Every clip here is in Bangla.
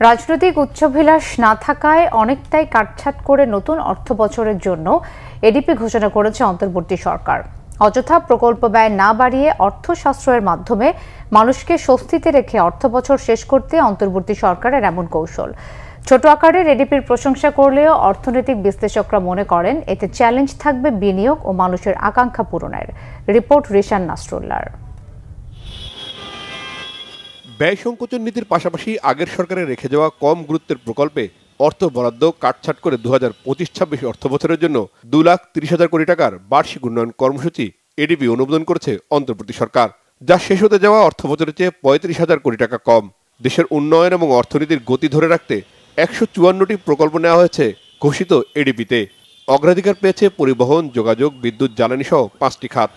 রাজনৈতিক উচ্চাভিলাষ না থাকায় অনেকটাই কাটছাঁট করে নতুন অর্থবছরের জন্য এডিপি ঘোষণা করেছে অন্তর্বর্তী সরকার। অযথা প্রকল্প ব্যয় না বাড়িয়ে অর্থ সাশ্রয়ের মাধ্যমে মানুষকে স্বস্তিতে রেখে অর্থবছর শেষ করতে অন্তর্বর্তী সরকারের এমন কৌশল। ছোট আকারের এডিপির প্রশংসা করলেও অর্থনৈতিক বিশ্লেষকরা মনে করেন এতে চ্যালেঞ্জ থাকবে বিনিয়োগ ও মানুষের আকাঙ্ক্ষা পূরণের। রিপোর্ট রিশান নাসরুল্লাহর। ব্যয় সংকোচন নীতির পাশাপাশি আগের সরকারের রেখে যাওয়া কম গুরুত্বের প্রকল্পে অর্থ বরাদ্দ কাটছাঁট করে 2025-26 অর্থবছরের জন্য 2,30,000 কোটি টাকার বার্ষিক উন্নয়ন কর্মসূচি এডিপি অনুমোদন করেছে অন্তর্বর্তী সরকার, যা শেষ হতে যাওয়া অর্থবছরের চেয়ে 35,000 কোটি টাকা কম। দেশের উন্নয়ন এবং অর্থনীতির গতি ধরে রাখতে 154টি প্রকল্প নেওয়া হয়েছে ঘোষিত এডিপিতে। অগ্রাধিকার পেয়েছে পরিবহন, যোগাযোগ, বিদ্যুৎ, জ্বালানি সহ 5টি খাত।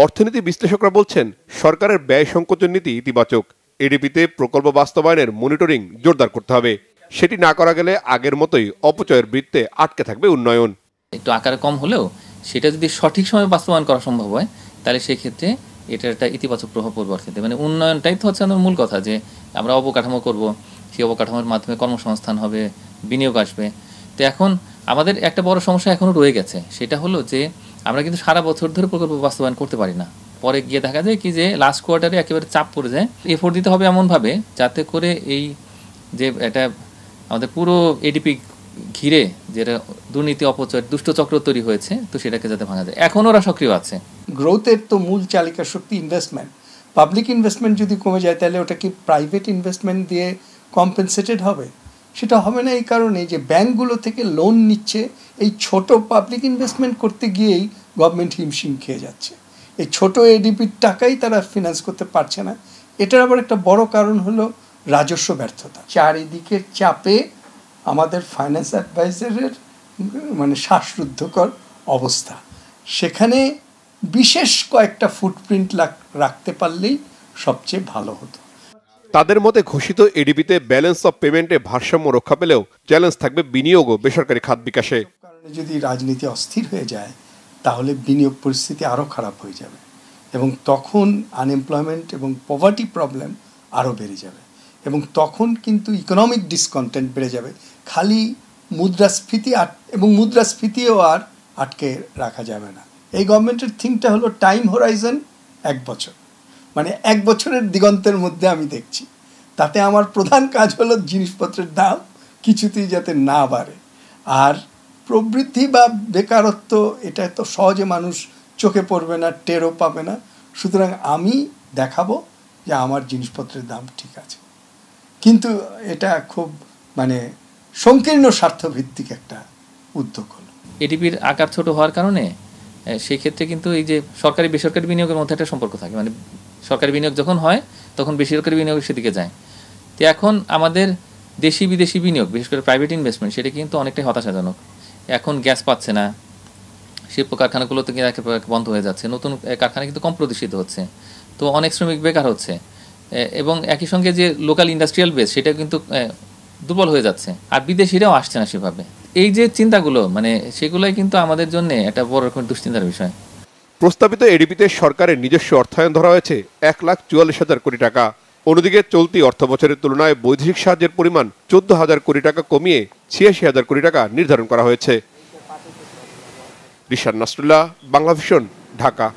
অর্থনীতি বিশ্লেষকরা বলছেন সরকারের ব্যয় সংকোচন নীতি ইতিবাচক। এডিপিতে প্রকল্প বাস্তবায়নের মনিটরিং জোরদার করতে হবে। সেটি না করা গেলে আগের মতোই অপচয়ের বৃত্তে আটকে থাকবে উন্নয়ন। একটু আকারে কম হলেও সেটা যদি সঠিক সময়ে বাস্তবায়ন করা সম্ভব হয় তাহলে সেই ক্ষেত্রে এটার একটা ইতিবাচক প্রভাব পড়বে অর্থনীতি। মানে উন্নয়নটাই তো হচ্ছে আমাদের মূল কথা, যে আমরা অবকাঠামো করব, সেই অবকাঠামোর মাধ্যমে কর্মসংস্থান হবে, বিনিয়োগ আসবে। তো এখন আমাদের একটা বড় সমস্যা এখনো রয়ে গেছে, সেটা হলো যে আমরা কিন্তু সারা বছর ধরে প্রকল্প বাস্তবায়ন করতে পারি না। পরে গিয়ে দেখা যায় কি যে লাস্ট কোয়ার্টারে একেবারে চাপ পড়ে যায়। এফোর্ট দিতে হবে এমনভাবে যাতে করে এই যে এটা আমাদের পুরো এডিপি ঘিরে যেটা দুর্নীতি, অপচয়, দুষ্ট চক্র তৈরি হয়েছে, তো সেটাকে যাতে ভাঙা যায়। এখন ওরা সক্রিয় আছে। গ্রোথের তো মূল চালিকা শক্তি ইনভেস্টমেন্ট। পাবলিক ইনভেস্টমেন্ট যদি কমে যায় তাহলে ওটা কি প্রাইভেট ইনভেস্টমেন্ট দিয়ে কম্পেনসেটেড হবে? সেটা হবে না। এই কারণে যে ব্যাঙ্কগুলো থেকে লোন নিচ্ছে, এই ছোট পাবলিক ইনভেস্টমেন্ট করতে গিয়েই গভর্নমেন্ট হিমশিম খেয়ে যাচ্ছে। এই ছোট এডিপির টাকাই তারা ফিনান্স করতে পারছে না। এটার আবার একটা বড় কারণ হলো রাজস্ব ব্যর্থতা। চারিদিকের চাপে আমাদের ফাইন্যান্স অ্যাডভাইজারের মানে শ্বাসরুদ্ধকর অবস্থা। সেখানে বিশেষ কয়েকটা ফুটপ্রিন্ট রাখতে পারলেই সবচেয়ে ভালো হতো। তাদের মতে ঘোষিত এডিপিতে ব্যালেন্স অফ পেমেন্টে ভারসাম্য রক্ষা পেলেও চ্যালেঞ্জ থাকবে বিনিয়োগ ও বেসরকারি খাত বিকাশে। কারণে যদি রাজনীতি অস্থির হয়ে যায় তাহলে বিনিয়োগ পরিস্থিতি আরও খারাপ হয়ে যাবে এবং তখন আনএমপ্লয়মেন্ট এবং পভার্টি প্রবলেম আরও বেড়ে যাবে এবং তখন কিন্তু ইকোনমিক ডিসকন্টেন্ট বেড়ে যাবে। খালি মুদ্রাস্ফীতি এবং মুদ্রাস্ফীতিও আর আটকে রাখা যাবে না। এই গভর্নমেন্টের থিংকটা হলো টাইম হোরাইজন 1 বছর, মানে 1 বছরের দিগন্তের মধ্যে আমি দেখছি। তাতে আমার প্রধান কাজ হলো জিনিসপত্রের দাম কিছুতেই যাতে না বাড়ে। আর প্রবৃদ্ধি বা বেকারত্ব এটা তো সহজে মানুষ চোখে পড়বে না, টেরও পাবে না। সুতরাং আমি দেখাবো যে আমার জিনিসপত্রের দাম ঠিক আছে, কিন্তু এটা খুব মানে সংকীর্ণ স্বার্থভিত্তিক একটা উদ্যোগ হলো। এডিপির আকার ছোট হওয়ার কারণে সেই ক্ষেত্রে কিন্তু এই যে সরকারি বেসরকারি বিনিয়োগের মধ্যে একটা সম্পর্ক থাকে, মানে সরকারি বিনিয়োগ যখন হয় তখন বেসরকারি বিনিয়োগের সেদিকে যায়। তো এখন আমাদের দেশি বিদেশি বিনিয়োগ, বিশেষ করে প্রাইভেট ইনভেস্টমেন্ট, সেটা কিন্তু অনেকটাই হতাশাজনক। এখন গ্যাস পাচ্ছে না, শিল্প কারখানাগুলো থেকে বন্ধ হয়ে যাচ্ছে, নতুন কারখানা কিন্তু কম প্রতিষ্ঠিত হচ্ছে, তো অনেক শ্রমিক বেকার হচ্ছে এবং একই সঙ্গে যে লোকাল ইন্ডাস্ট্রিয়াল বেস সেটা কিন্তু দুর্বল হয়ে যাচ্ছে, আর বিদেশিরাও আসছে না সেভাবে। এই যে চিন্তাগুলো মানে সেগুলোই কিন্তু আমাদের জন্য একটা বড় রকমের দুশ্চিন্তার বিষয়। প্রস্তাবিত এডিপিতে সরকারের নিজস্ব অর্থায়ন ধরা হয়েছে 1,44,000 কোটি টাকা। অন্যদিকে চলতি অর্থবছরের তুলনায় বৈদেশিক সাহায্যের পরিমাণ 14,000 কোটি টাকা কমিয়ে 86,000 কোটি টাকা নির্ধারণ করা হয়েছে। রিশান নাসরুল্লাহ, বাংলাভিশন, ঢাকা।